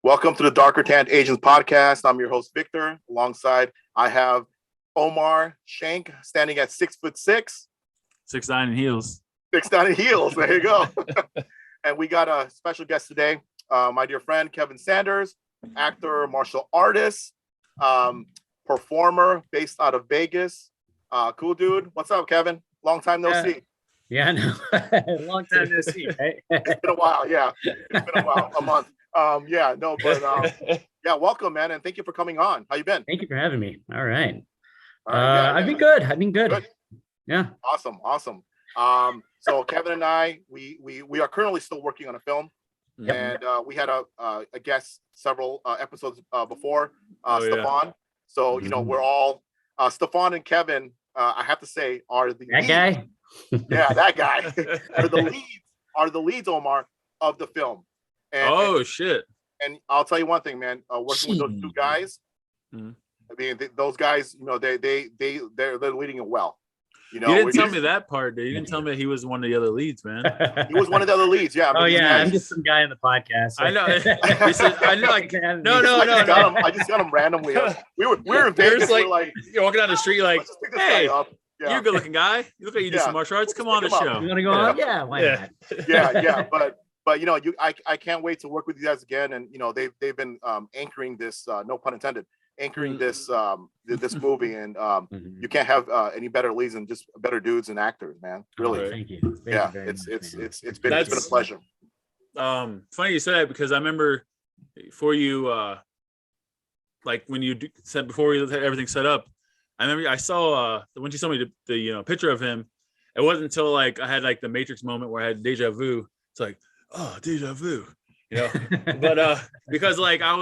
Welcome to the Darker Tanned Asians podcast. I'm your host, Victor. Alongside, I have Omar Shank standing at 6'6", 6'9" in heels. 6'9" in heels. There you go. And we got a special guest today, my dear friend, Kevin Sanders, actor, martial artist, performer based out of Vegas. Cool dude. What's up, Kevin? Long time no see. Yeah, no, long time no see, right? It's been a while. Yeah, it's been a while, a month. Yeah, welcome, man, and thank you for coming on. How you been? Thank you for having me. All right. I've been good. I've been good. Yeah. Awesome. So Kevin and I, we are currently still working on a film, and we had a guest several episodes before, Stefan. Yeah. So you know we're all Stefan and Kevin. I have to say are the that leads. guy. Yeah, that guy. are the leads, Omar, of the film. And, Shit! And I'll tell you one thing, man. Working with those two guys, I mean, those guys, you know, they're leading it well. You know, you didn't tell me that part, dude. You didn't tell me he was one of the other leads, man. He was one of the other leads. Yeah. I mean, I'm just some guy in the podcast. I know. I know. Like, no. I just got him randomly. We were in Vegas. Like you're walking down the street, like, hey, yeah. you're a good-looking guy. You look like you do some martial arts. Come on the show. You want to go on? Yeah, why not? Yeah. But you know, I can't wait to work with you guys again. And you know, they've been anchoring this, no pun intended, anchoring this this movie. And you can't have any better leads than just better dudes and actors, man. Really. Oh, thank you. Thank you It's been a pleasure. Funny you said that because I remember before you like when you said before we had everything set up, I remember I saw when you showed me the picture of him. It wasn't until like I had like the Matrix moment where I had deja vu. It's like, oh, deja vu, you know. But because like I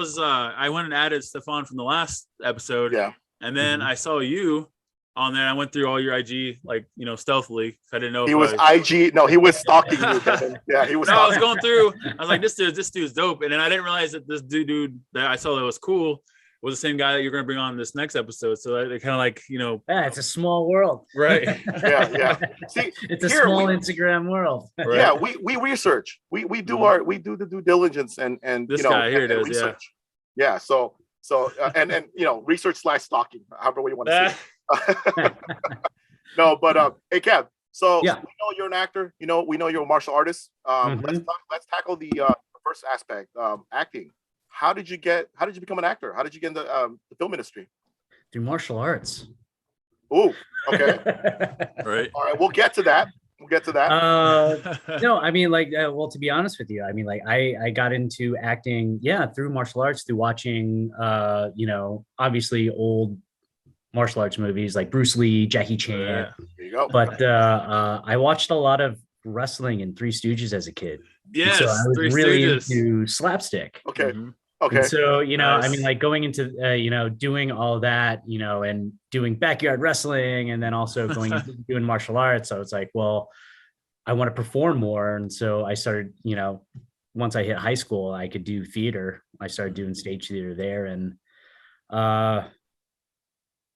went and added Stefan from the last episode, and then I saw you on there. I went through all your IG, like, you know, stealthily. I didn't know he was IG. No, he was stalking you, Kevin. Yeah, he was. No, I was going through. I was like, this dude's dope, and then I didn't realize that this dude that I saw that was cool was the same guy that you're going to bring on this next episode. So they kind of like, you know, it's a small world, right? Yeah. See, it's a small Instagram world. Right? Yeah, we research. We do the due diligence and this you know, guy here and does research. Yeah. So and you know, research / stalking, however way you want to say it. No, but hey, Kev. So we know you're an actor. You know, we know you're a martial artist. Let's tackle the first aspect, acting. How did you become an actor? How did you get into the film industry? Through martial arts. Oh, okay. Right. All right. We'll get to that. No, I mean, like, well, to be honest with you, I mean, like, I got into acting, through martial arts, through watching, you know, obviously old martial arts movies like Bruce Lee, Jackie Chan. There you go. But I watched a lot of wrestling and Three Stooges as a kid. Yes, so I was really into slapstick. Okay. Okay. And so, you know, I mean, like going into, you know, doing all that, you know, and doing backyard wrestling and then also going into doing martial arts. So it's like, well, I want to perform more. And so I started, you know, once I hit high school, I could do theater. I started doing stage theater there and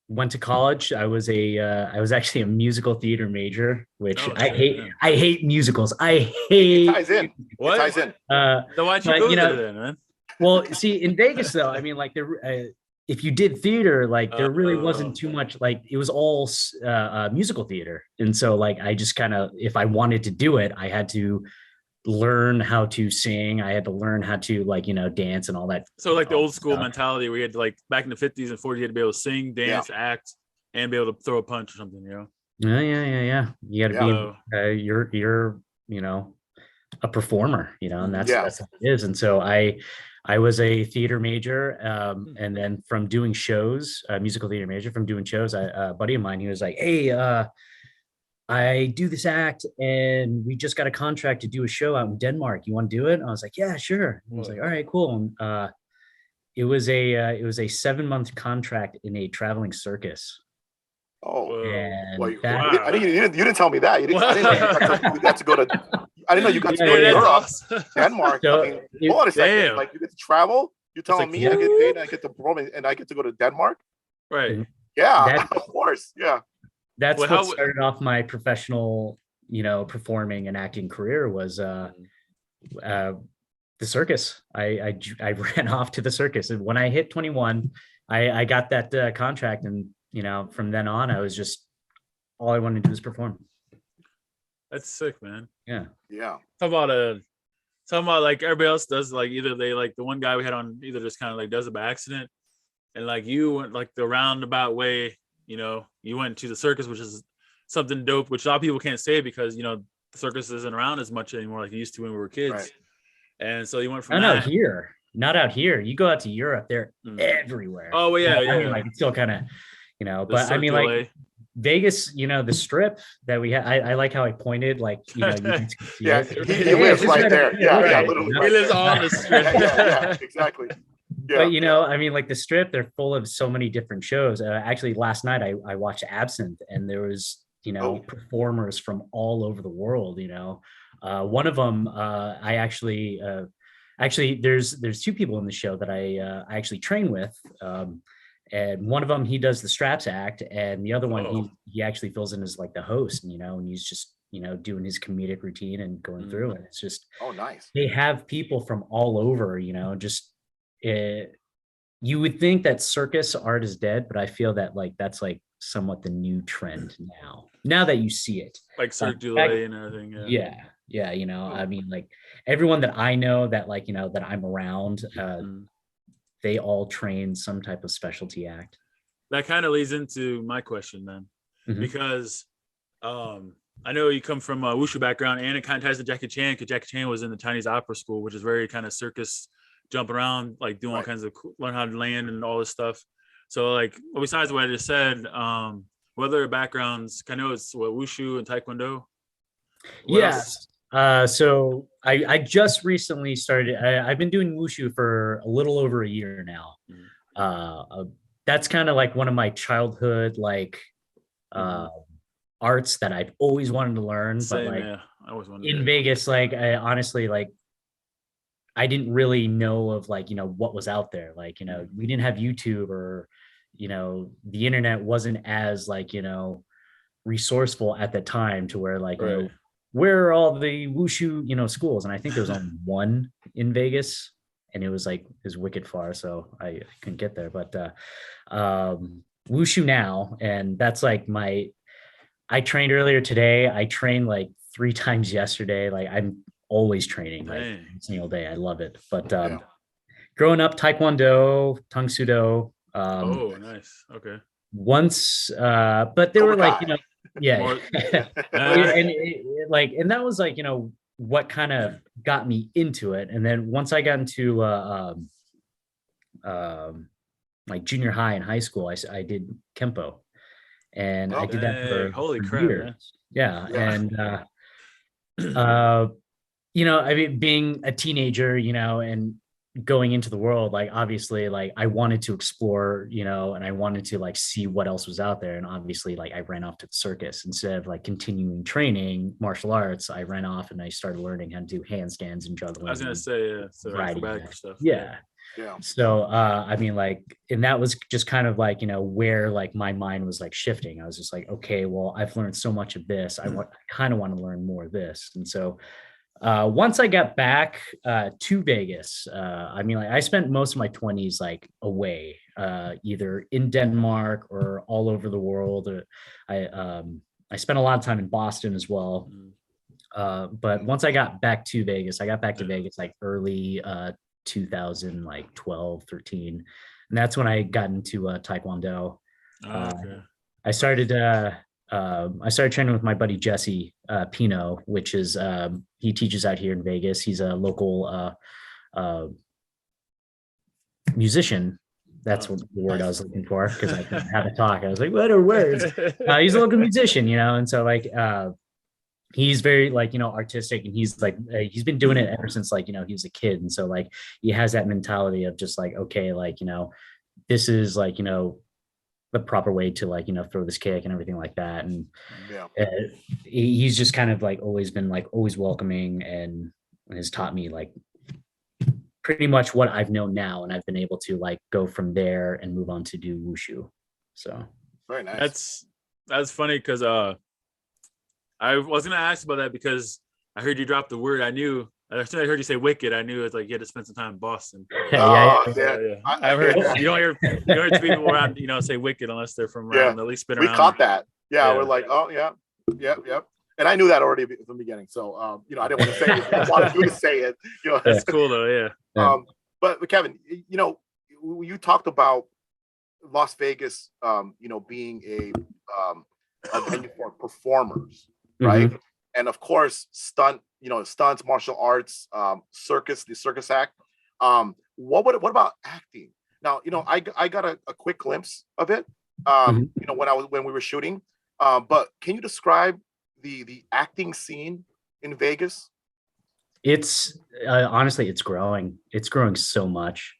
went to college. I was actually a musical theater major, which I hate musicals. It ties in. What? It ties in. So why'd you go there then, man? Well, see, in Vegas, though, I mean, like, if you did theater, like, there really wasn't too much, like, it was all musical theater. And so, like, I just kind of, if I wanted to do it, I had to learn how to sing. I had to learn how to, like, you know, dance and all that. So, like, the old school mentality where you had to, like, back in the 50s and 40s, you had to be able to sing, dance, act, and be able to throw a punch or something, you know? Yeah. You got to be, you're, you know, a performer, you know, and that's what it is. And so I was a theater major, and then from doing shows, musical theater major, from doing shows, a buddy of mine, he was like, hey, I do this act and we just got a contract to do a show out in Denmark. You want to do it? And I was like, yeah, sure. And I was like, all right, cool. And, it was a 7-month contract in a traveling circus. Oh, and well, you didn't tell me that. I didn't know you got to go to. I didn't know you got to go to Europe, Denmark. So, I mean, hold on a second. Like, you get to travel. You're telling me I get paid and I get to perform and I get to go to Denmark? Right. Yeah, of course. Yeah. That's what started off my professional, you know, performing and acting career was the circus. I ran off to the circus, and when I hit 21, I got that contract, and from then on, I was just all I wanted to do was perform. That's sick, man. Yeah. Talking about like everybody else does, like either they like the one guy we had on either just kind of like does it by accident, and like you went like the roundabout way. You went to the circus, which is something dope, which a lot of people can't say because the circus isn't around as much anymore like it used to when we were kids. Right. And so you went from not out here. You go out to Europe, they're everywhere. Oh well, yeah. I mean, like it's still kind of, but I mean, like Vegas, the strip that we had. I like how I pointed, like he lives right there. Yeah, literally. He lives on the strip. yeah, exactly. Yeah, but I mean, like the strip, they're full of so many different shows. Actually, last night I watched Absinthe, and there was performers from all over the world. One of them I actually there's two people in the show that I actually train with, and one of them he does the straps act, and the other one he actually fills in as like the host, and he's just doing his comedic routine and going through, and it's just nice. They have people from all over, just. You would think that circus art is dead, but I feel that like that's like somewhat the new trend now that you see it, like Cirque du Soleil and everything. Yeah. I mean, like everyone that I know that like that I'm around, they all train some type of specialty act. That kind of leads into my question then, because I know you come from a wushu background, and it kind of ties to Jackie Chan, because Jackie Chan was in the Chinese opera school, which is very kind of circus, jumping around, like doing all kinds of learn how to land and all this stuff. So like, besides what I just said, what other backgrounds? I know it's wushu and taekwondo. Yes. So I just recently started. I've been doing wushu for a little over a year now. That's kind of like one of my childhood arts that I've always wanted to learn. Same, but like I always wanted in Vegas, like I honestly like. I didn't really know of like, what was out there. Like, we didn't have YouTube, or, the internet wasn't as like, resourceful at the time to where like, where are all the wushu, schools? And I think there was only one in Vegas, and it was wicked far. So I couldn't get there, but wushu now. And that's like I trained earlier today. I trained like 3 times yesterday. Like I'm always training like every single day. I love it. But growing up, taekwondo, tung sudo. Nice. Okay. Once, but they were like, and that was like, what kind of got me into it. And then once I got into like junior high and high school, I did Kempo, and I did that for years. And I mean, being a teenager, and going into the world, like obviously like I wanted to explore, and I wanted to like see what else was out there. And obviously like I ran off to the circus instead of like continuing training martial arts. I ran off and I started learning how to do handstands and juggling. I was gonna say, so acrobatic stuff. Yeah. So I mean, like, and that was just kind of like, where like my mind was like shifting. I was just like, okay, well, I've learned so much of this. I kind of want to learn more of this. And so once I got back to Vegas, I mean, like I spent most of my 20s like away, either in Denmark or all over the world. I spent a lot of time in Boston as well. But once I got back to Vegas, like early 2012, 13. And that's when I got into Taekwondo. I started training with my buddy Jesse Pino, which is he teaches out here in Vegas. He's a local musician. That's what the word I was looking for, because I didn't have to talk. I was like, what are words? He's a local musician, and so like he's very like, artistic, and he's like, he's been doing it ever since like, he was a kid. And so like, he has that mentality of just like, okay, like, this is like, the proper way to like, throw this kick and everything like that. And he's just kind of like always been like always welcoming, and has taught me like pretty much what I've known now. And I've been able to like go from there and move on to do wushu. So very nice. That's funny, because I was gonna ask about that, because I heard you drop the word. I knew As soon as I heard you say Wicked, I knew it's like you had to spend some time in Boston. Yeah. I've heard you don't hear people around, say Wicked unless they're from around, at least been around. We caught that. Yeah, we're like, oh yeah. And I knew that already from the beginning. So I didn't want to say it. I wanted you to say it. That's cool though, yeah. But Kevin, you talked about Las Vegas, being a venue for performers, right? Mm-hmm. And of course, stunts, martial arts, circus, the circus act. What about acting? Now, I got a quick glimpse of it, when we were shooting. But can you describe the acting scene in Vegas? It's honestly, it's growing. It's growing so much.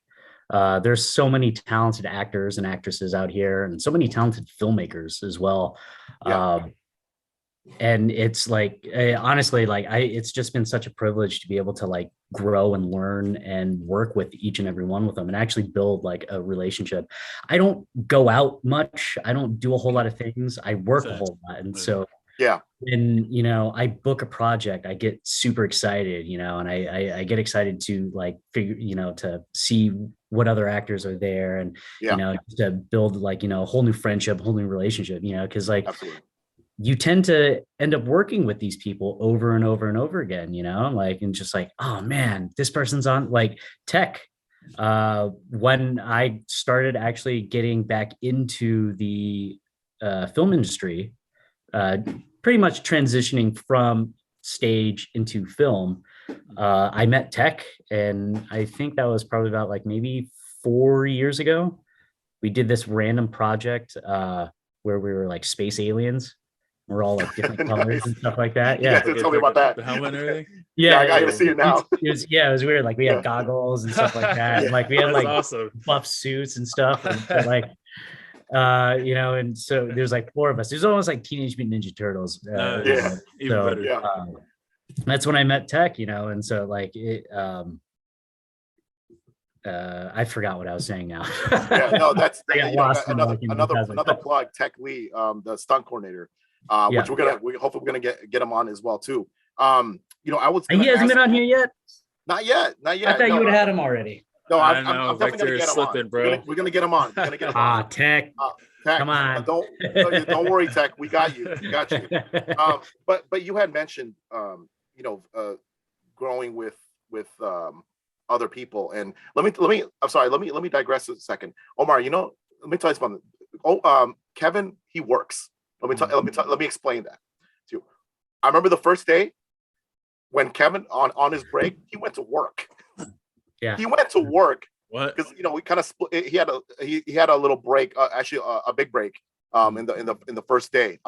There's so many talented actors and actresses out here, and so many talented filmmakers as well. Yeah. And it's like, honestly, like it's just been such a privilege to be able to like grow and learn and work with each and every one with them and actually build like a relationship. I don't go out much. I don't do a whole lot of things. I work a whole lot. And so, when, I book a project, I get super excited, and I get excited to like figure, to see what other actors are there and, to build like, a whole new friendship, a whole new relationship, because like, absolutely. You tend to end up working with these people over and over and over again, like, and just like, oh man, this person's on like tech. When I started actually getting back into the film industry, pretty much transitioning from stage into film, I met Tech, and I think that was probably about like maybe 4 years ago. We did this random project where we were like space aliens. We're all like different colors and stuff like that. Yeah, tell me about that. The helmet and everything. Yeah, I got to see it now. It was weird. Like we had goggles and stuff like that. And, like we had like awesome. buff suits and stuff. And, like, and so there's like 4 of us. There's almost like Teenage Mutant Ninja Turtles. Even better. That's when I met Tech. And so like it. I forgot what I was saying now. That's another plug. Tech Lee, the stunt coordinator. Which we're hopefully gonna get him on as well too. I was. He hasn't been on here yet. Not yet. I thought you would have had him already. No, I'm definitely gonna get him on, bro. We're gonna get him on. Tech. Tech. Come on. Don't worry, Tech. We got you. We got you. But you had mentioned, growing with other people, and let me digress a second, Omar. Let me tell you something. Kevin, he works. Let me explain that to you. I remember the first day when Kevin on his break, he went to work. Yeah, he went to work. What? Because we kind of split. He had a little break, actually a big break, in the first day,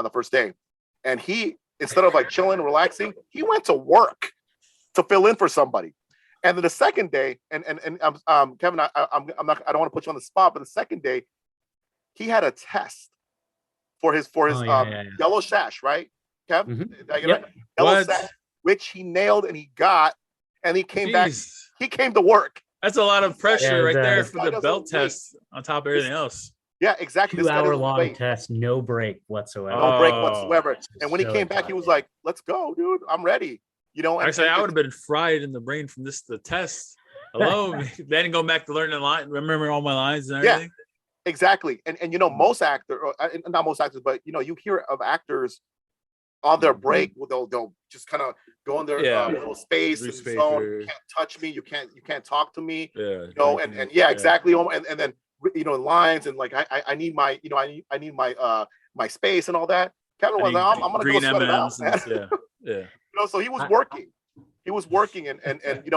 and he, instead of like chilling and relaxing, he went to work to fill in for somebody. And then the second day, and Kevin, I don't want to put you on the spot, but the second day, he had a test for his yellow sash, right, Kev? Mm-hmm. Yellow sash, which he nailed and he got, and he came back. He came to work. That's a lot of pressure right there for the belt test on top of everything else. Yeah, exactly. 2-hour-long test, no break whatsoever. No break whatsoever. And when he came back, he was like, "Let's go, dude. I'm ready." Actually, I would have been fried in the brain from the test alone. Then go back to learn the line, remember all my lines and everything. Yeah, exactly. And most actors, not most actors, but you hear of actors on their break, they'll just kind of go in their little space and zone. You can't touch me. You can't talk to me. Yeah. Exactly. And then lines and like I need my I need my space and all that. Kevin was like, I'm gonna go sweat it out, man. Yeah. So he was working. He was working, and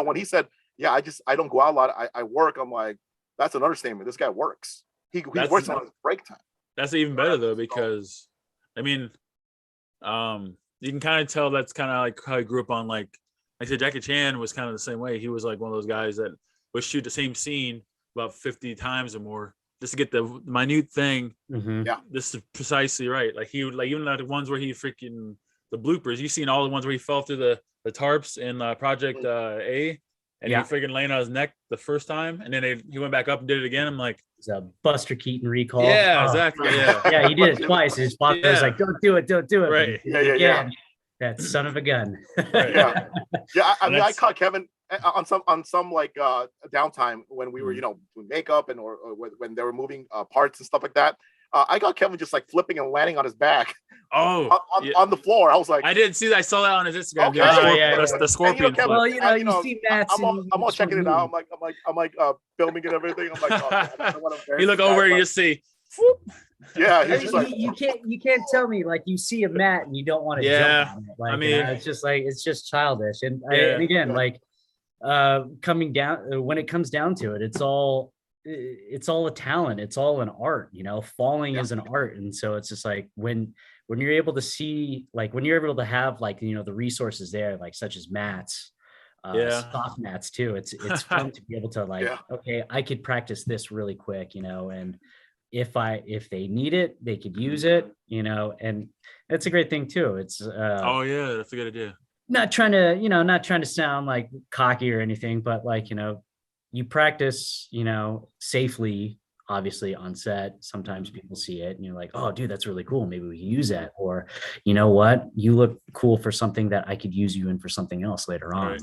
when he said, "Yeah, I don't go out a lot. I work." I'm like, that's an understatement. This guy works. He works on his break time. That's even better though, because I mean, you can kind of tell that's kind of like how he grew up on. Like I said, Jackie Chan was kind of the same way. He was like one of those guys that would shoot the same scene about 50 times or more just to get the minute thing. Mm-hmm. Yeah, this is precisely right. Like he would, like, even like the ones where he freaking the bloopers. You've seen all the ones where he fell through the tarps in Project A, and he freaking laying on his neck the first time, and then he went back up and did it again. I'm like, it's a Buster Keaton recall. Yeah, exactly. Yeah, yeah, he did it twice. His father was like, "Don't do it, don't do it." Right. Yeah. That son of a gun. Yeah. I mean, I caught Kevin on some like downtime when we were, doing makeup and or when they were moving parts and stuff like that. I got Kevin just like flipping and landing on his back. On the floor. I was like, I didn't see that. I saw that on his Instagram. Okay. The scorpion. Kevin, well, you see Matt's. I'm all checking it out. I'm like filming and everything. I'm like, you look over and you just see. Whoop. Yeah, he's just like, you can't tell me like you see a mat and you don't want to jump on it. Like, I mean, it's just childish. And, and again, like coming down when it comes down to it, it's all a talent. It's all an art. Falling is an art, and so it's just like when you're able to see, like when you're able to have like the resources there, like such as mats. Soft mats too. It's fun to be able to like, okay, I could practice this really quick, and if they need it, they could use it, and it's a great thing too. It's that's a good idea. Not trying to sound like cocky or anything, but like, you practice, safely, obviously on set. Sometimes people see it and you're like, oh dude, that's really cool. Maybe we can use that. Or you know what? You look cool for something that I could use you in for something else later on. Right.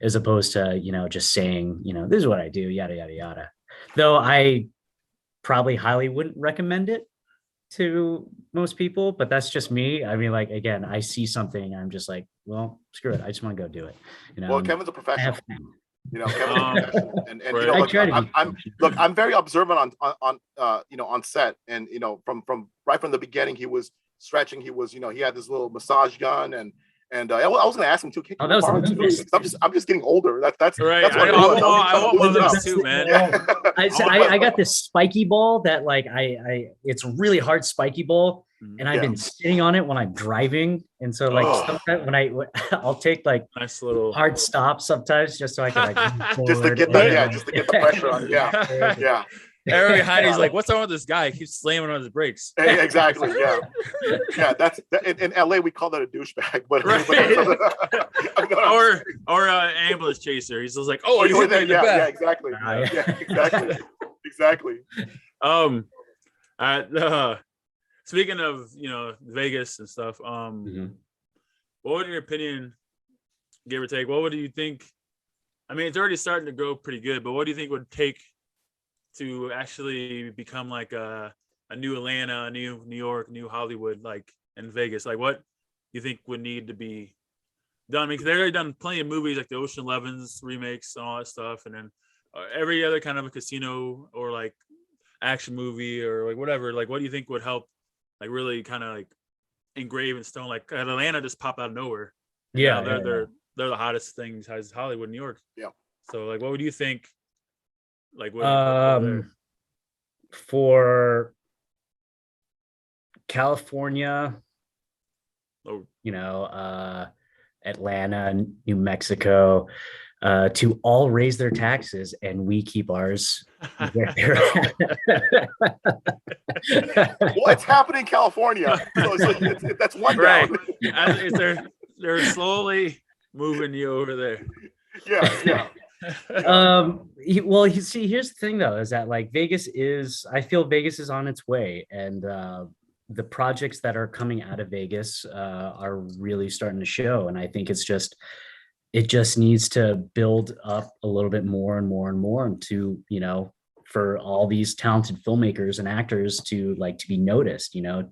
As opposed to, just saying, this is what I do, yada, yada, yada. Though I probably highly wouldn't recommend it to most people, but that's just me. I mean, like, again, I see something, I'm just like, well, screw it. I just want to go do it. Well, Kevin's a professional. Kevin's a professional. And right. I'm very observant on set, and from right from the beginning, he was stretching. He was, he had this little massage gun, and I was going to ask him too. I'm just getting older. That's right. That's what I want one of those too, man. I got this spiky ball that like it's really hard spiky ball, and I've been sitting on it when I'm driving, and so like sometimes when I'll take like nice little hard stops sometimes just so I can like just to get the pressure on. Yeah. Everybody behind he's like, what's wrong with this guy? He keeps slamming on his brakes. Exactly. Yeah. That's in LA we call that a douchebag, but or an ambulance chaser. He's just like, oh, you hit me in the back. Exactly. Speaking of Vegas and stuff, what would, in your opinion, give or take, what would you think? I mean, it's already starting to grow pretty good, but what do you think would take to actually become like a new Atlanta, a new New York, new Hollywood, like in Vegas? Like, what you think would need to be done? I mean, 'cause they've already done plenty of movies like the Ocean 11s remakes and all that stuff, and then every other kind of a casino or like action movie or like whatever. Like, what do you think would help, like really kind of like engrave in stone? Like Atlanta just popped out of nowhere. They're the hottest thing besides Hollywood, New York. Yeah. So like, what would you think? Like for California, Atlanta, New Mexico, to all raise their taxes and we keep ours. What's happening in California? So that's one down. Right. They're slowly moving you over there. Yeah. Well, you see, here's the thing though, is that like I feel Vegas is on its way, and the projects that are coming out of Vegas are really starting to show, and I think it just needs to build up a little bit more and more and more, and to for all these talented filmmakers and actors to be noticed, to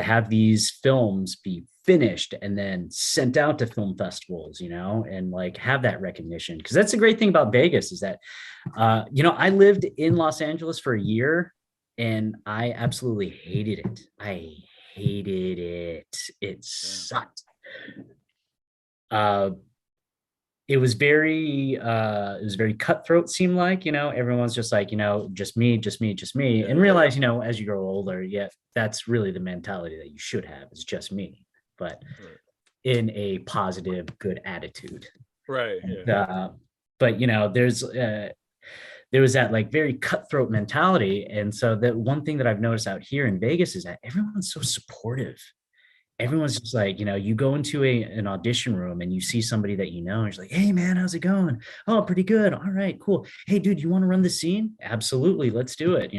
have these films be finished and then sent out to film festivals, and like have that recognition. Because that's the great thing about Vegas is that, I lived in Los Angeles for a year and I absolutely hated it. I hated it. It sucked. It was very cutthroat, seemed like, everyone's just like, just me, and realize, as you grow older, that's really the mentality that you should have. It's just me, but in a positive, good attitude. Right. And, but there was that like very cutthroat mentality. And so that one thing that I've noticed out here in Vegas is that everyone's so supportive. everyone's just like, you go into an audition room and you see somebody that and you're like, hey man, how's it going? Oh, pretty good. All right, cool. Hey dude, you want to run the scene? Absolutely, let's do it.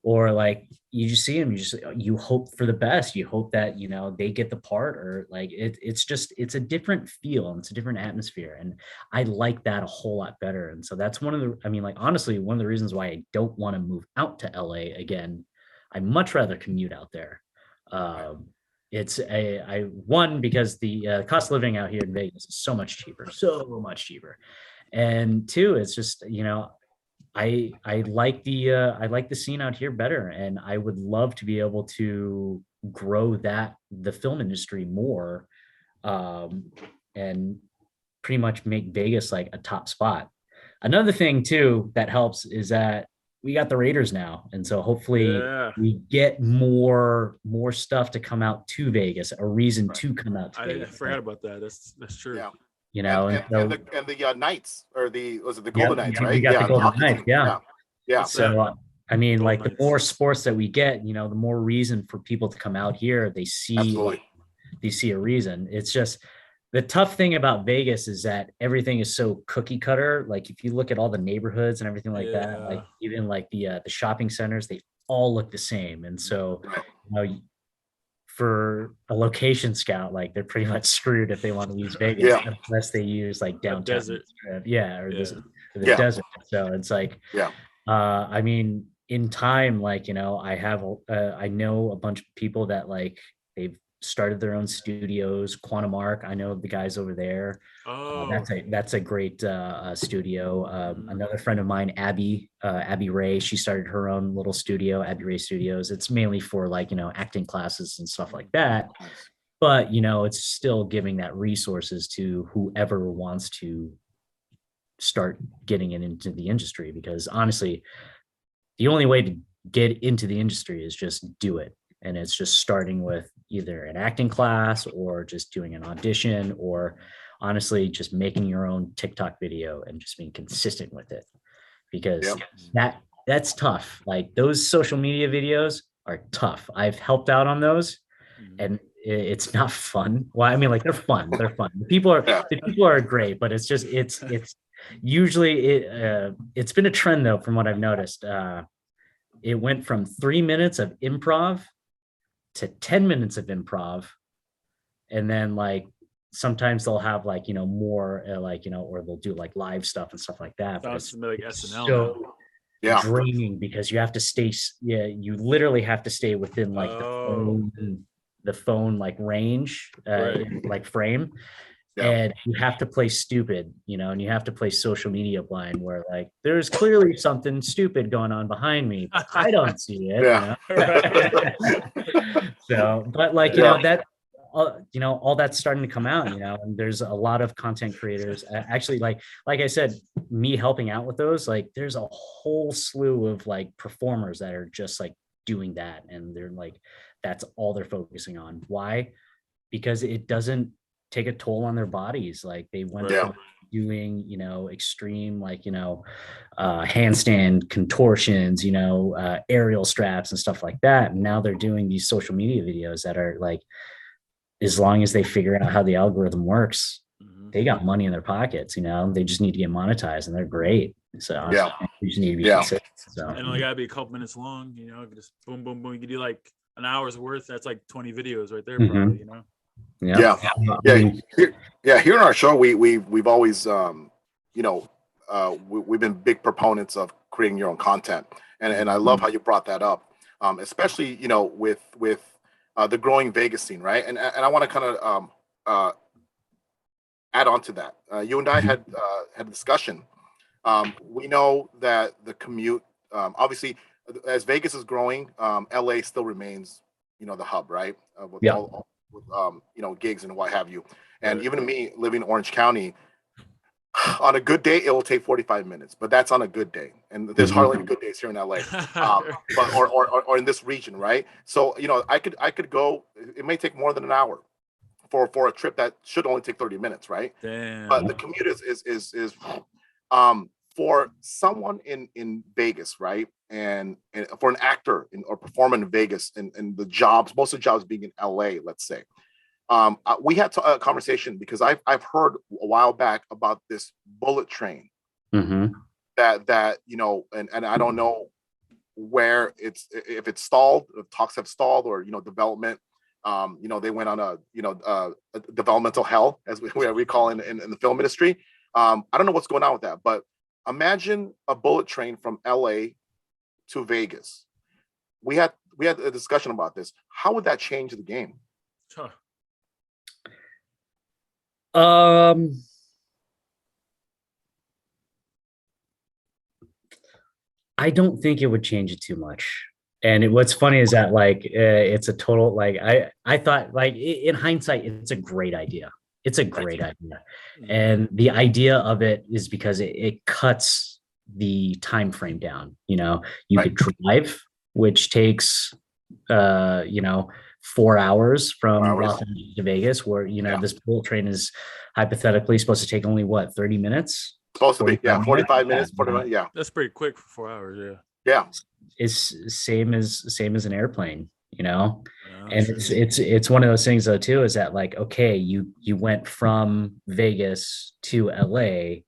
Or like you just see them, you hope for the best. You hope that they get the part, or like it's a different feel and it's a different atmosphere, and I like that a whole lot better. And so that's honestly, one of the reasons why I don't want to move out to LA again. I much rather commute out there. One, because the cost of living out here in Vegas is so much cheaper, and two, it's just I like the scene out here better, and I would love to be able to grow the film industry more, and pretty much make Vegas like a top spot. Another thing too that helps is that we got the Raiders now, and so hopefully we get more stuff to come out to Vegas, a reason to come out to Vegas. I forgot about that. That's true. Yeah. And the Knights, or the Golden Knights, right? We got the Golden Knights. Yeah. So I mean, like the more sports that we get, the more reason for people to come out here. They see a reason. It's just the tough thing about Vegas is that everything is so cookie cutter. Like if you look at all the neighborhoods and everything like that, like even like the shopping centers, they all look the same. And so, for a location scout, like they're pretty much screwed if they want to use Vegas, unless they use like downtown desert. or the desert. So it's like, I mean, in time, like, I know a bunch of people that like they've started their own studios. Quantum Arc, I know the guys over there. That's a great studio. Another friend of mine, Abby Ray, she started her own little studio, Abby Ray Studios. It's mainly for like acting classes and stuff like that, but it's still giving that resources to whoever wants to start getting it into the industry, because honestly, the only way to get into the industry is just do it. And it's just starting with either an acting class or just doing an audition, or honestly, just making your own TikTok video and just being consistent with it, because that's tough. Like those social media videos are tough. I've helped out on those, and it's not fun. Well, I mean, like they're fun. The people are great, but it's just, it's usually it's been a trend though, from what I've noticed. It went from 3 minutes of improv to 10 minutes of improv. And then like, sometimes they'll have like, more or they'll do like live stuff and stuff like that. But it's like SNL. So draining, because you have to stay, you literally have to stay within like the phone like range, like frame. And you have to play stupid, and you have to play social media blind, where like there's clearly something stupid going on behind me, but I don't see it. So, but like that, all that's starting to come out, and there's a lot of content creators. Actually, like I said, me helping out with those, like there's a whole slew of like performers that are just like doing that, and they're like, that's all they're focusing on. Why? Because it doesn't take a toll on their bodies. Like they went from doing extreme like handstand contortions, aerial straps and stuff like that, and now they're doing these social media videos that are like, as long as they figure out how the algorithm works, they got money in their pockets. They just need to get monetized, and they're great. So you just need to be consistent. So. And it gotta be a couple minutes long, just boom boom boom. You can do like an hour's worth. That's like 20 videos right there, probably. Here on our show, we've always we've been big proponents of creating your own content, and I love how you brought that up, especially with the growing Vegas scene, right? And I want to kind of add on to that. You and I had a discussion. We know that the commute, obviously, as Vegas is growing, LA still remains the hub, right? With all gigs and what have you. And even me living in Orange County, on a good day, it will take 45 minutes, but that's on a good day. And there's hardly any good days here in LA, but or in this region, right? So, I could go, it may take more than an hour for a trip that should only take 30 minutes, right? Damn. But the commute is for someone in Vegas, right, and for an actor or performer in Vegas, and the jobs, most of the jobs being in LA, let's say, we had a conversation because I've heard a while back about this bullet train that and I don't know where if it's stalled, if talks have stalled, or development. They went on a developmental hell, as we call in the film industry. I don't know what's going on with that, but imagine a bullet train from LA to Vegas. We had a discussion about this. How would that change the game? Sure. I don't think it would change it too much. And what's funny is that it's a total, I thought, in hindsight, it's a great idea. It's a great idea. And the idea of it is because it cuts the time frame down. You could drive, which takes 4 hours from Los Angeles to Vegas, where this bullet train is hypothetically supposed to take only 30 minutes. Supposed to be 45 minutes, 40 minutes. Yeah, that's pretty quick for 4 hours. Yeah, it's same as an airplane, and it's one of those things though too, is that okay, you went from Vegas to LA,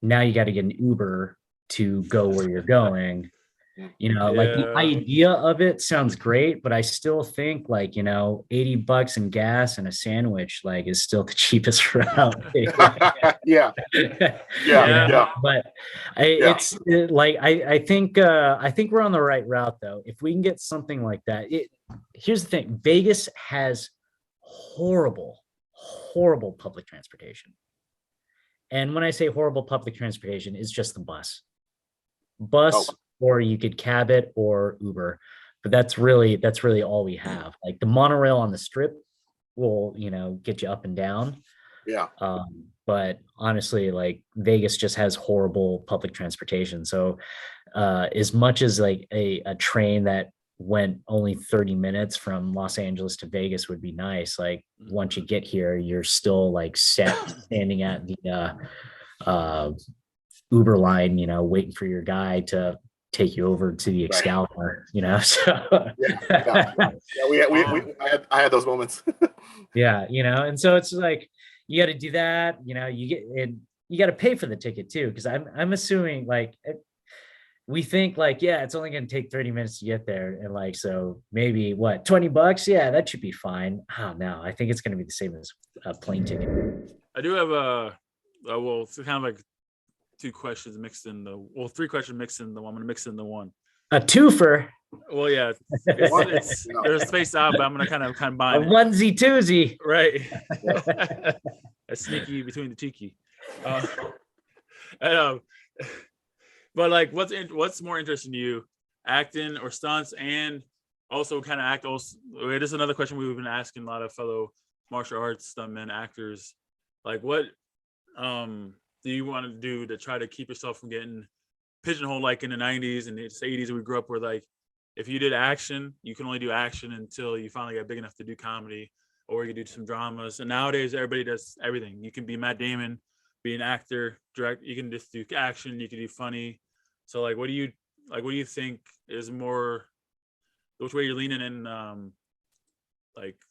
now you got to get an Uber to go where you're going. The idea of it sounds great, but I still think $80 in gas and a sandwich is still the cheapest route. Yeah. But I think we're on the right route though. If we can get something like that, here's the thing: Vegas has horrible public transportation. And when I say horrible public transportation, it's just the bus. Or you could cab it or Uber, but that's really all we have. The monorail on the Strip will, get you up and down. Yeah. But honestly, Vegas just has horrible public transportation. So, as much as a train that went only 30 minutes from Los Angeles to Vegas would be nice. Once you get here, you're still standing at the Uber line, waiting for your guy to take you over to the Excalibur, so I had those moments. And so it's you got to do that, you got to pay for the ticket too, because I'm assuming we think it's only going to take 30 minutes to get there, and so maybe $20, that should be fine. Oh no, I think it's going to be the same as a plane ticket. I do have it's kind of 2 questions mixed in 3 questions mixed in the one. I'm gonna mix in the one. A twofer. Well, yeah, there's spaced out, but I'm gonna kind of combine a onesie twosie. Right. A sneaky between the cheeky. But what's more interesting to you, acting or stunts, and also kind of act? Also, this is another question we've been asking a lot of fellow martial arts stuntmen, actors. What do you want to do to try to keep yourself from getting pigeonholed in the 90s and the 80s? We grew up where if you did action, you can only do action until you finally get big enough to do comedy, or you can do some dramas. And nowadays everybody does everything. You can be Matt Damon, be an actor, direct, you can just do action, you can do funny. So what do you think is more, which way you're leaning in?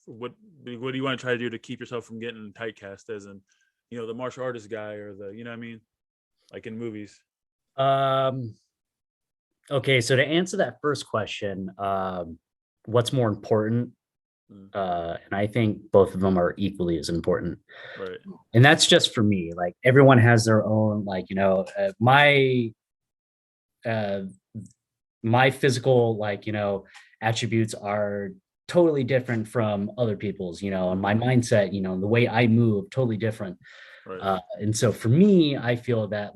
What do you want to try to do to keep yourself from getting typecast as an the martial artist guy, or the, what I mean? In movies. Okay. So to answer that first question, what's more important? And I think both of them are equally as important. Right. And that's just for me. Everyone has their own, my physical, attributes are totally different from other people's, and my mindset, the way I move, totally different. Right. And so for me, I feel that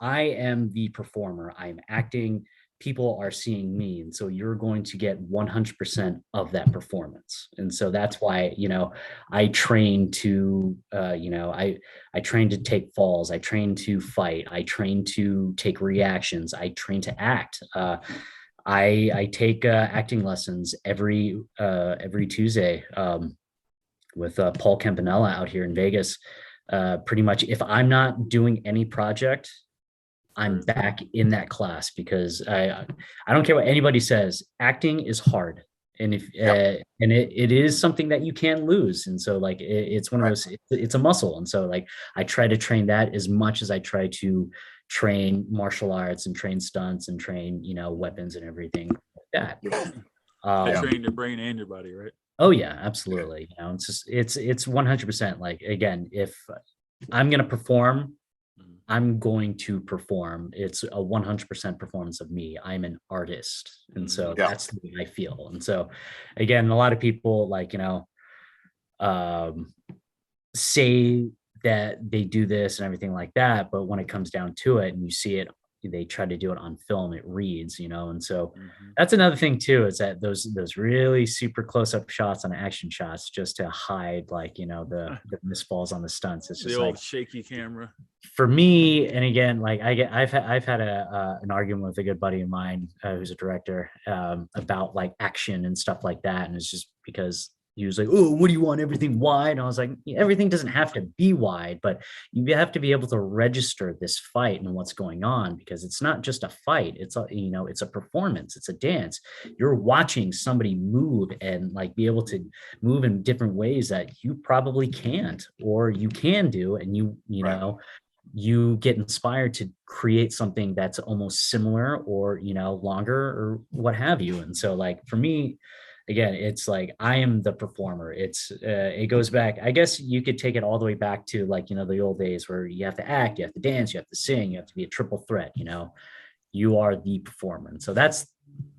I am the performer. I'm acting, people are seeing me. And so you're going to get 100% of that performance. And so that's why, I train to, I train to take falls. I train to fight. I train to take reactions. I train to act. I take acting lessons every Tuesday with Paul Campanella out here in Vegas. pretty much if I'm not doing any project, I'm back in that class, because I don't care what anybody says, acting is hard. And if and it is something that you can lose, and so like it's one of those, it's a muscle, and so like I try to train that as much as I try to train martial arts and train stunts and train, you know, weapons and everything like that. Train your brain and your body, right? Oh yeah, absolutely. You know, it's just it's 100%. Like, again, if I'm gonna perform, I'm going to perform. It's a 100% performance of me. I'm an artist. And so that's the way I feel. And so, again, a lot of people, like, you know, say that they do this and everything like that. But when it comes down to it and you see it, they try to do it on film, it reads, you know. And so that's another thing too, is that those really super close-up shots on action shots, just to hide, like, you know, the misfalls on the stunts. It's just the old like shaky camera for me. And again, like I've had an argument with a good buddy of mine, who's a director, about like action and stuff like that. And it's just because he was like, "Oh, what do you want? Everything wide?" And I was like, everything doesn't have to be wide, but you have to be able to register this fight and what's going on, because it's not just a fight. It's a, you know, it's a performance. It's a dance. You're watching somebody move and like be able to move in different ways that you probably can't, or you can do. And you know, you get inspired to create something that's almost similar, or, you know, longer, or what have you. And so like for me, again, it's like I am the performer. It's it goes back, I guess you could take it all the way back to, like, you know, the old days where you have to act, you have to dance, you have to sing, you have to be a triple threat, you know. You are the performer. And so that's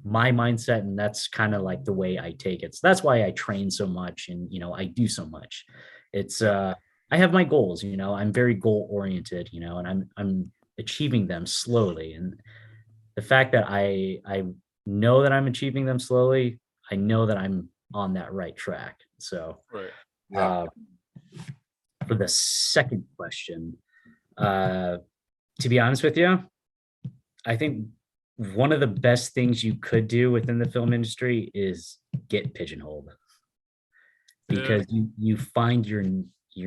my mindset, and that's kind of like the way I take it. So that's why I train so much, and, you know, I do so much. It's I have my goals, you know. I'm very goal oriented, you know, and I'm achieving them slowly. And the fact that I know that I'm achieving them slowly, I know that I'm on that right track. So for the second question, to be honest with you, I think one of the best things you could do within the film industry is get pigeonholed, because you find your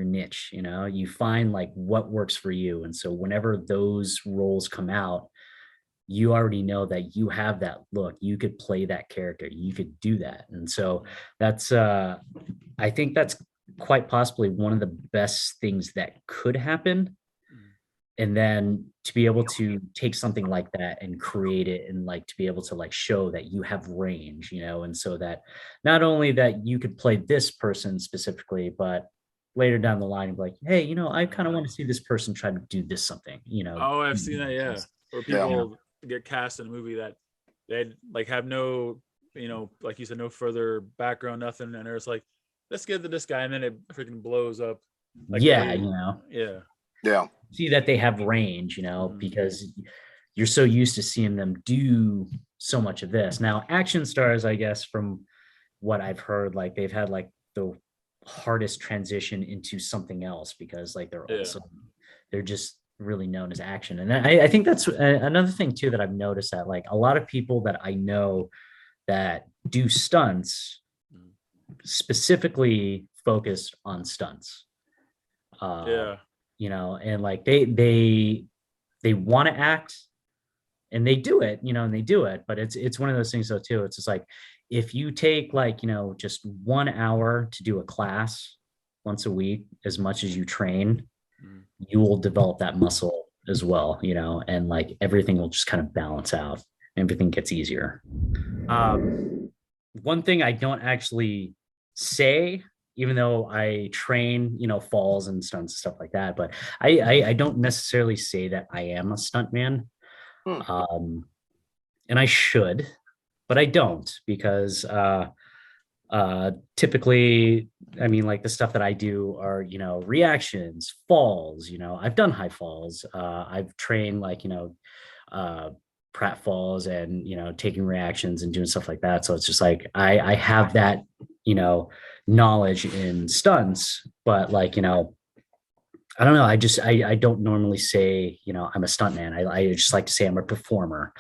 niche, you know, you find like what works for you. And so whenever those roles come out, you already know that you have that look, you could play that character, you could do that. And so that's I think that's quite possibly one of the best things that could happen. And then to be able to take something like that and create it, and like to be able to like show that you have range, you know. And so that not only that you could play this person specifically, but later down the line, like, hey, you know, I kind of want to see this person try to do this something, you know. Oh, I've seen that. Yeah. Or people get cast in a movie that they like have no, you know, like you said, no further background, nothing. And there's like, let's get to this guy. And then it freaking blows up. Like you know. Yeah. See that they have range, you know, because you're so used to seeing them do so much of this. Now, action stars, I guess, from what I've heard, like they've had like the hardest transition into something else, because like they're just really known as action. And I think that's another thing too that I've noticed, that like a lot of people that I know that do stunts specifically focused on stunts. You know, and like they want to act and they do it, you know, and they do it. But it's one of those things though too. It's just like, if you take like, you know, just 1 hour to do a class once a week, as much as you train, you will develop that muscle as well, you know, and like everything will just kind of balance out. Everything gets easier. One thing I don't actually say, even though I train, you know, falls and stunts and stuff like that, but I don't necessarily say that I am a stuntman. And I should, but I don't, because typically, I mean, like the stuff that I do are, you know, reactions, falls, you know, I've done high falls. I've trained like, you know, prat falls, and, you know, taking reactions and doing stuff like that. So it's just like, I have that, you know, knowledge in stunts, but like, you know, I don't know. I don't normally say, you know, I'm a stuntman. I just like to say I'm a performer.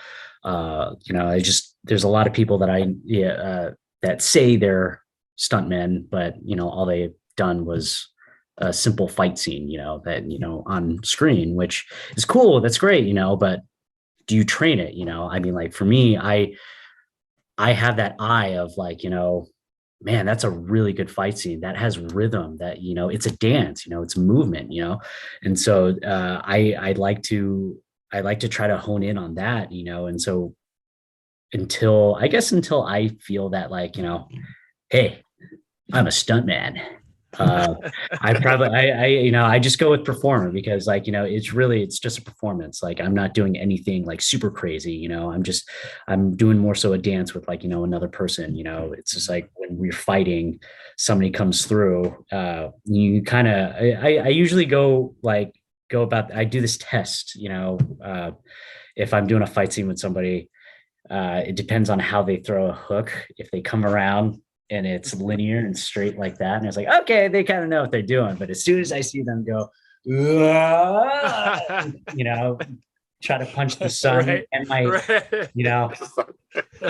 You know, there's a lot of people that that say they're stuntmen, but, you know, all they've done was a simple fight scene, that, on screen, which is cool. That's great, but do you train it? I mean, like for me, I have that eye of like, man, that's a really good fight scene that has rhythm, that, it's a dance, it's movement, and so I like to try to hone in on that, and so until I feel that like, hey, I'm a stuntman. I just go with performer, because like, it's just a performance. Like I'm not doing anything like super crazy, I'm doing more so a dance with like, another person, it's just like when we're fighting, somebody comes through, you kind of, I usually go about, I do this test, if I'm doing a fight scene with somebody, it depends on how they throw a hook. If they come around and it's linear and straight like that, and it's like, okay, they kind of know what they're doing. But as soon as I see them go, try to punch the sun, right, and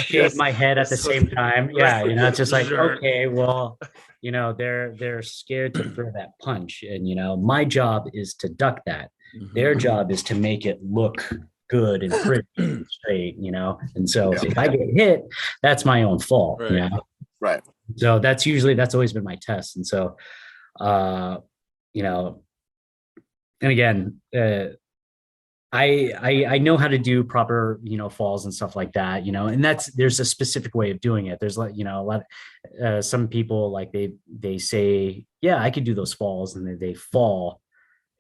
shave my head at the same time. Yeah, it's just like, okay, well, they're scared to throw that punch, and my job is to duck that. Their job is to make it look good and pretty and straight, and so if I get hit, that's my own fault, Right. So that's always been my test. And so, and again, I know how to do proper, falls and stuff like that, and there's a specific way of doing it. There's like, a lot of, some people like they say, yeah, I could do those falls, and they fall.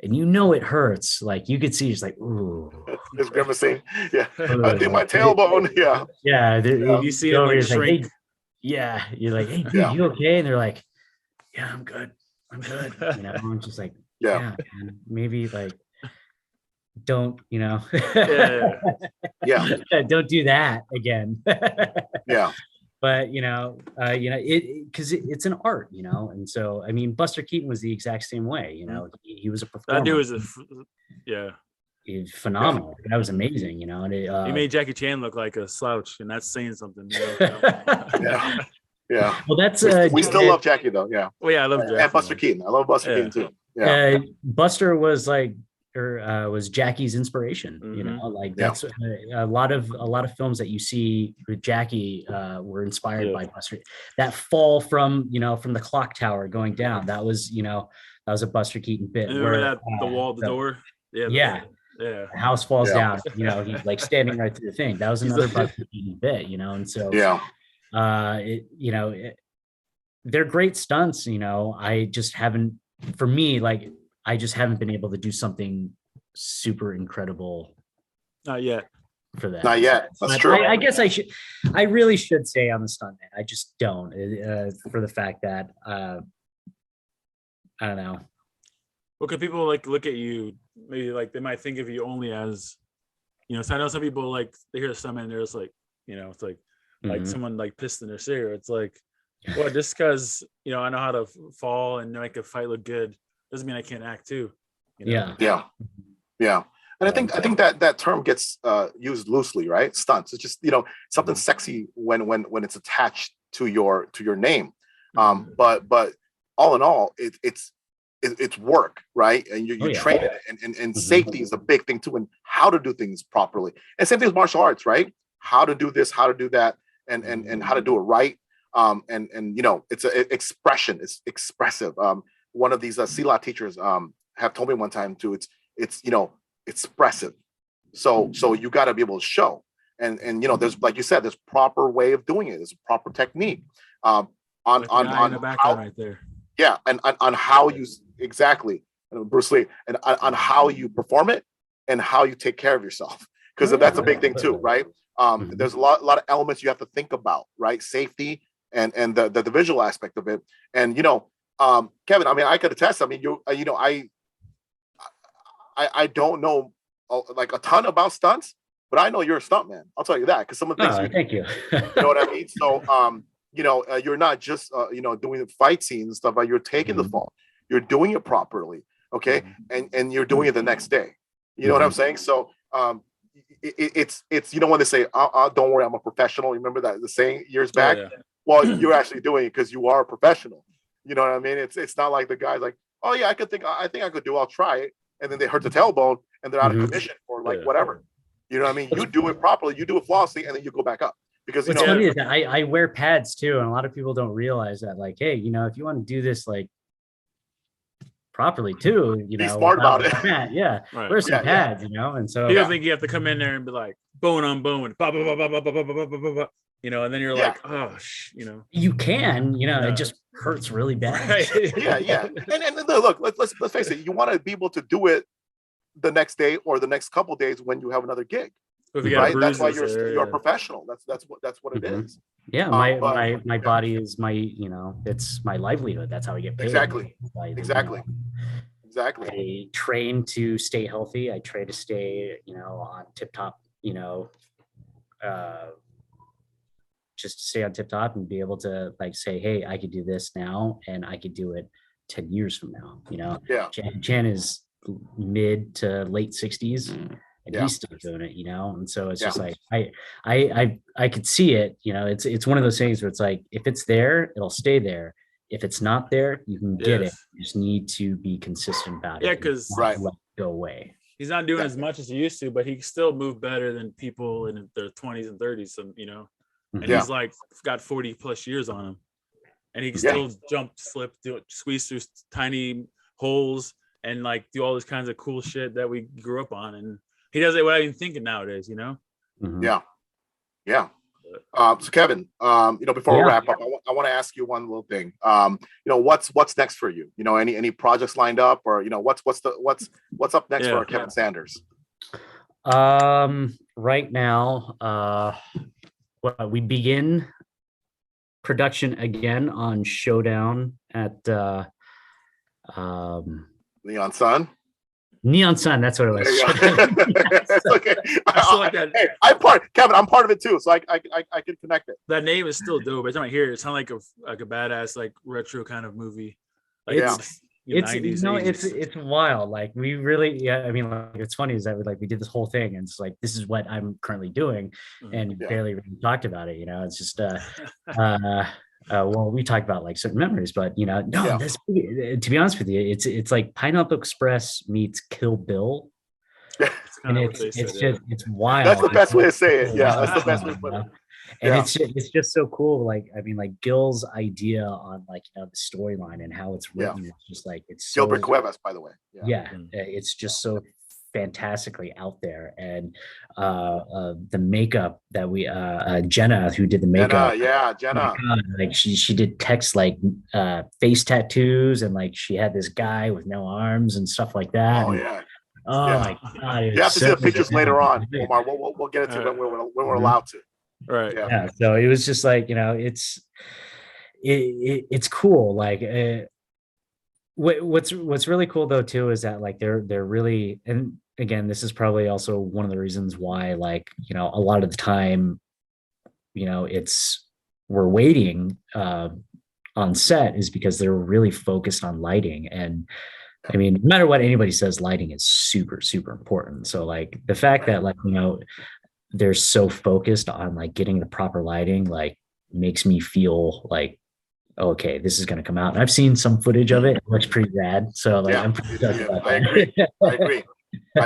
And it hurts. Like you could see, it's like, ooh, it's grimacing. Yeah, I think my tailbone. Yeah, yeah. You see it like shrink. Like, hey, yeah, you're like, hey, dude, you okay? And they're like, yeah, I'm good. I'm I'm just like, yeah, man, maybe like, don't, yeah, don't do that again. Yeah. But because it's an art, and so I mean, Buster Keaton was the exact same way. He was a performer. That dude was he's phenomenal. That was amazing. And he made Jackie Chan look like a slouch, and that's saying something. Yeah. Yeah. Well, that's we still love Jackie though. Yeah. Well, yeah, I love Jackie. And Buster Keaton. I love Buster Keaton too. Yeah. Buster was like, was Jackie's inspiration. That's a lot of films that you see with Jackie were inspired by Buster. That fall from the clock tower going down, that was a Buster Keaton bit. Remember that the wall, the door. Yeah. The house falls down. He's like standing right through the thing. That was another Buster Keaton bit. And so they're great stunts. I just haven't. For me, like, I just haven't been able to do something super incredible. Not yet. For that. Not yet. That's true. I guess I really should say I'm a stuntman. I just don't, for the fact that, I don't know. Well, could people like look at you, maybe like they might think of you only as, so I know some people like, they hear the stuntman, they're just like, it's like, like someone like pissed in their cigarette. It's like, well, just because, I know how to fall and make a fight look good doesn't mean I can't act too. Yeah. And I think that term gets used loosely, right? Stunts. It's just, something sexy when it's attached to your name. But all in all, it's work, right? And you train it, and safety is a big thing too, and how to do things properly. And same thing with martial arts, right? How to do this, how to do that, and how to do it right. And it's an expression. It's expressive. One of these SELA teachers have told me one time too. It's expressive. So you got to be able to show. And there's, like you said, there's proper way of doing it. There's a proper technique. On the background right there. Yeah, and on how you exactly, Bruce Lee, and on how you perform it and how you take care of yourself, because that's a big thing too, right? There's a lot of elements you have to think about, right? Safety and the visual aspect of it. And Kevin, I mean, I could attest. I mean, I don't know like a ton about stunts, but I know you're a stuntman. I'll tell you that, because some of the things. Thank you. You know what I mean? So you're not just doing the fight scenes and stuff, but you're taking the fall. You're doing it properly, okay? And you're doing it the next day. You know what I'm saying? So it's when they say, don't worry, I'm a professional. You remember that the saying years back? Well, you're actually doing it because you are a professional. You know what I mean? It's not like the guy's like, oh yeah, I think I could do, I'll try it. And then they hurt the tailbone and they're out of commission or like whatever. You know what I mean? You do it properly, you do it flawlessly, and then you go back up. Because what's funny is that I wear pads too, and a lot of people don't realize that. Like, hey, you know, if you want to do this like properly too, you know, be smart about it. Wear some pads, you know. And so you don't think you have to come in there and be like bone on bone, you know, and then you're like, oh, you know, you can, you know, it just hurts really bad. Right. yeah. And look, let's face it, you want to be able to do it the next day or the next couple days when you have another gig. Right? That's why you're a professional. That's what it is. Yeah, my body is my, you know, it's my livelihood. That's how I get paid. Exactly. I train to stay healthy. I try to stay, you know, on tip top, you know, just stay on tip top and be able to like say, hey, I could do this now and I could do it 10 years from now. You know, Jan is mid to late 60s. And he's still doing it, you know, and so it's just like I could see it, you know. It's one of those things where it's like if it's there, it'll stay there. If it's not there, you can get it. You just need to be consistent about it. Yeah, because let it go away. He's not doing as much as he used to, but he can still move better than people in their 20s and 30s. And you know, and he's like got 40 plus years on him, and he can still jump, slip, squeeze through tiny holes, and like do all this kinds of cool shit that we grew up on. And he does it without even thinking nowadays, you know? Yeah. So Kevin, you know, before we wrap up, I want to ask you one little thing. You know, what's next for you? You know, any projects lined up, or you know, what's up next for Kevin Sanders? Right now, we begin production again on Showdown at Neon Sun. Neon Sun, that's what it was. It's okay. Hey, I'm part of it too, so I can connect it. That name is still dope. Every time I hear it, it sounds like a badass, like retro kind of movie. Like it's 90s, no, 80s. It's wild. Like we really, I mean, like it's funny is that we did this whole thing, and it's like this is what I'm currently doing, and barely really talked about it. You know, it's just well, we talked about like certain memories, but you know, this, to be honest with you, it's like Pineapple Express meets Kill Bill. And it's wild. That's the best way to say it. Yeah, that's the best way to put it. And it's just so cool. Like, I mean, like Gil's idea on like, you know, the storyline and how it's written. It's just like, it's so, Gilbert Cuevas, by the way. It's just so fantastically out there. And the makeup that we Jenna, who did the makeup, Jenna, like she did text like face tattoos, and like she had this guy with no arms and stuff like that. My God! You have to see the pictures later on, Omar. We'll get into it when we're allowed to. Right. Yeah. So it was just like, you know, it's cool. Like what's really cool though too is that like they're really, and again, this is probably also one of the reasons why, like, you know, a lot of the time, you know, we're waiting on set is because they're really focused on lighting. And I mean, no matter what anybody says, lighting is super, super important. So like the fact that like, you know, they're so focused on like getting the proper lighting, like makes me feel like, okay, this is going to come out. And I've seen some footage of it. It looks pretty rad. So like, I'm pretty about that. I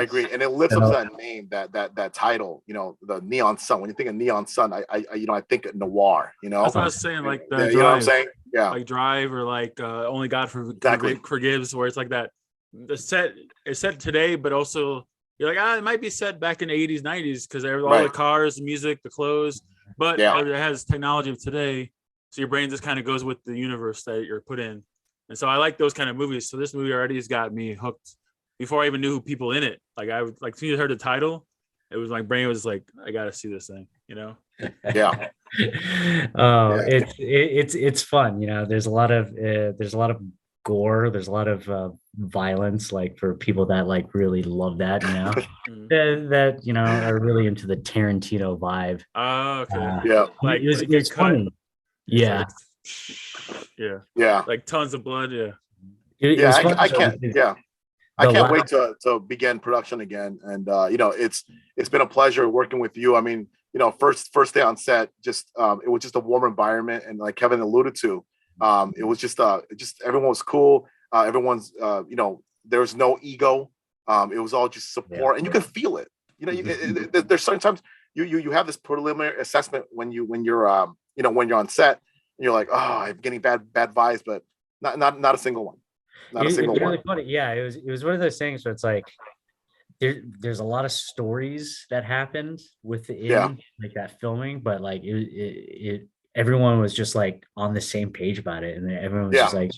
agree. And it lives up to that name, that title, you know, the Neon Sun. When you think of Neon Sun, I think of noir, you know. That's what I was saying, like the Drive, you know what I'm saying? Yeah. Like Drive, or like Only God Forgives, where it's like that. The set is set today, but also you're like, it might be set back in the 80s, 90s, because all the cars, the music, the clothes, but it has technology of today. So your brain just kind of goes with the universe that you're put in. And so I like those kind of movies. So this movie already has got me hooked before I even knew who people in it. Like I would, like, as soon as I heard the title, it was my brain was like, I got to see this thing, you know? Yeah. It's fun. You know, there's a lot of gore. There's a lot of violence, like for people that like really love that, you know, that, you know, are really into the Tarantino vibe. Oh, okay. Like it's funny. Yeah. Like tons of blood. I can't wait to begin production again. And you know, it's been a pleasure working with you. I mean, you know, first day on set, just it was just a warm environment, and like Kevin alluded to, it was just everyone was cool. Everyone's, there's no ego. It was all just support, and you can feel it. There's certain times you have this preliminary assessment when you're on set, and you're like, oh, I'm getting bad vibes, but not a single one. Not a single one. Really funny. Yeah, it was one of those things where it's like there's a lot of stories that happened within like that filming, but like it everyone was just like on the same page about it, and everyone was just like,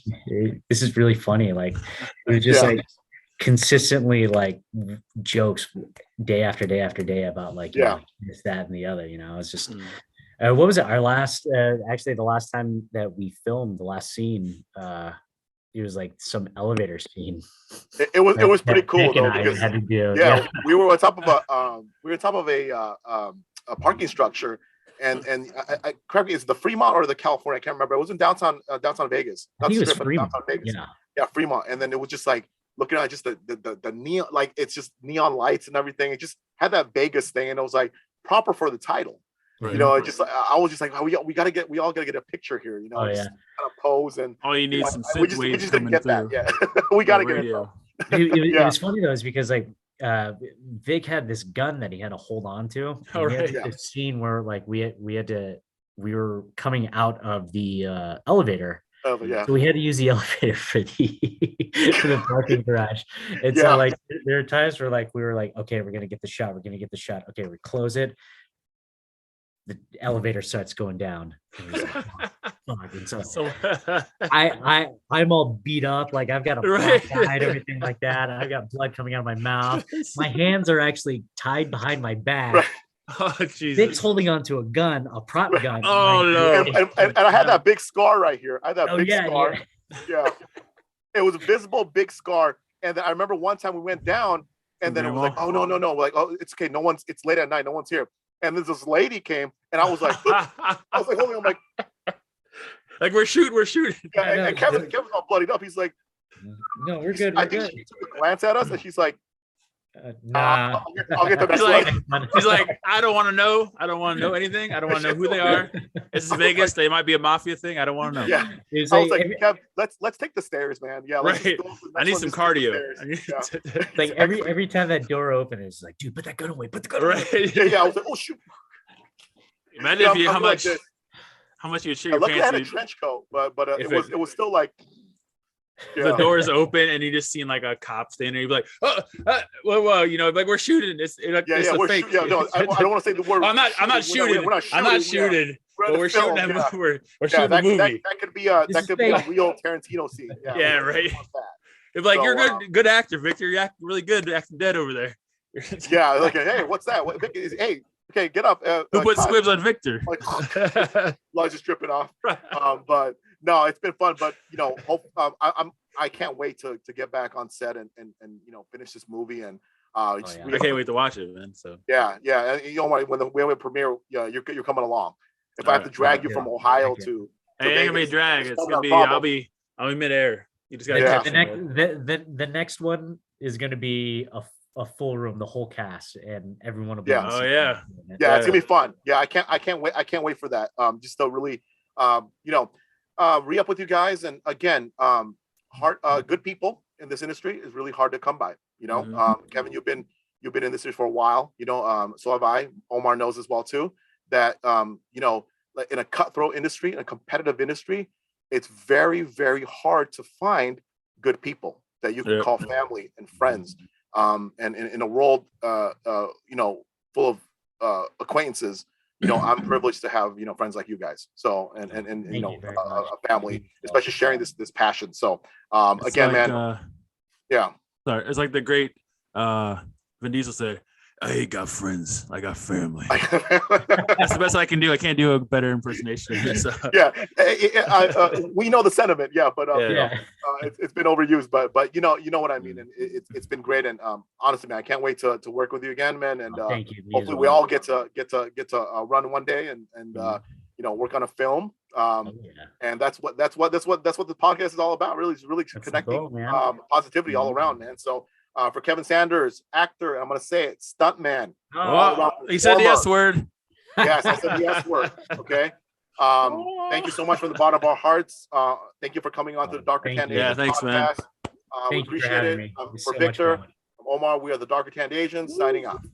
this is really funny. Like it was just like consistently like jokes day after day after day about like this, that, and the other. It's just what was it? Our last actually the last time that we filmed the last scene, it was like some elevator scene. It was pretty cool though, because had to do. We were on top of a parking structure, and I correct me, is the Fremont or the California? I can't remember. It was in downtown Vegas. I think it was Fremont. Downtown Vegas. Yeah, Fremont. And then it was just like looking at just the neon, like it's just neon lights and everything. It just had that Vegas thing, and it was like proper for the title. Right. It just I was just like, oh, we all gotta get a picture here. Just kind of pose, and all you need some we just didn't get that. Yeah, we gotta get it. It was funny though, is because like Vic had this gun that he had to hold on to. This scene where like we were coming out of the elevator. So we had to use the elevator for the parking garage. And so like there are times where like we were like, okay, we're gonna get the shot. Okay, we close it. The elevator starts going down. And so I'm all beat up, like I've got a black eye and everything like that. I've got blood coming out of my mouth. My hands are actually tied behind my back. Oh Jesus! Vic's holding onto a gun, a prop gun. Oh no! And I had that big scar right here. I had that big scar. Yeah, it was a visible big scar. And then I remember one time we went down, and then it was like, oh no! Like, oh, it's okay. It's late at night. No one's here. And then this lady came, and I was like, holding on, like we're shooting. Yeah, and Kevin's all bloodied up. He's like, no, we're good. I think she took a glance at us, and she's like, nah. I'll get the next one. He's like, I don't want to know. I don't want to know anything. I don't want to know who they are. This is Vegas. They might be a mafia thing. I don't want to know. Yeah. I was like, Kev, let's take the stairs, man. Yeah. I need some cardio. Like every time that door opened, it's like, dude, put that gun away. Put the gun away. Yeah. I was like, oh shoot. Imagine if you how much you would shit your pants. I had a trench coat, but it was still like. Yeah. The door is open and you just seen like a cop standing there. You'd be like, well, like we're shooting. It's we're fake. No, I don't want to say the word. I'm not shooting. I'm not shooting. But we're shooting that movie. We're shooting the movie. That could be a real Tarantino scene. Yeah, right. It's like you're good actor, Victor. You're acting really good acting dead over there. Yeah, like hey, what's that? Hey, okay, get up. Who put squibs on Victor? Blood's just dripping off. But no, it's been fun. But I can't wait to get back on set and finish this movie. And I can't wait to watch it, man. So yeah. And when the premiere, you're coming along. If I have to drag you from Ohio to it ain't gonna be a drag. It's gonna be I'll be midair. You just gotta the next one is gonna be a full room, the whole cast, and everyone will be it's gonna be fun. Yeah, I can't wait for that. Just to really re-up with you guys. And again, good people in this industry is really hard to come by. Kevin, you've been in this industry for a while. So have I. Omar knows as well too that in a cutthroat industry, in a competitive industry, it's very, very hard to find good people that you can call family and friends. And in a world full of acquaintances, I'm privileged to have friends like you guys. So and a family, especially sharing this passion. So again, like, man, sorry, it's like the great Vin Diesel said, I ain't got friends, I got family. That's the best I can do. I can't do a better impersonation. So. We know the sentiment, but it's been overused, but you know what I mean, and it's been great. And honestly, man, I can't wait to work with you again, man. And thank you. Hopefully, we all get to run one day and work on a film. And that's what the podcast is all about. Really, is really connecting positivity all around, man. So. For Kevin Sanders, actor, I'm going to say it, stuntman. He said the S word. Yes, I said the S word. Okay. Thank you so much from the bottom of our hearts. Thank you for coming on to the Darker Tanned Asians thanks, podcast. Man. We appreciate it. For Victor, from Omar, we are the Darker Tanned Asians signing off.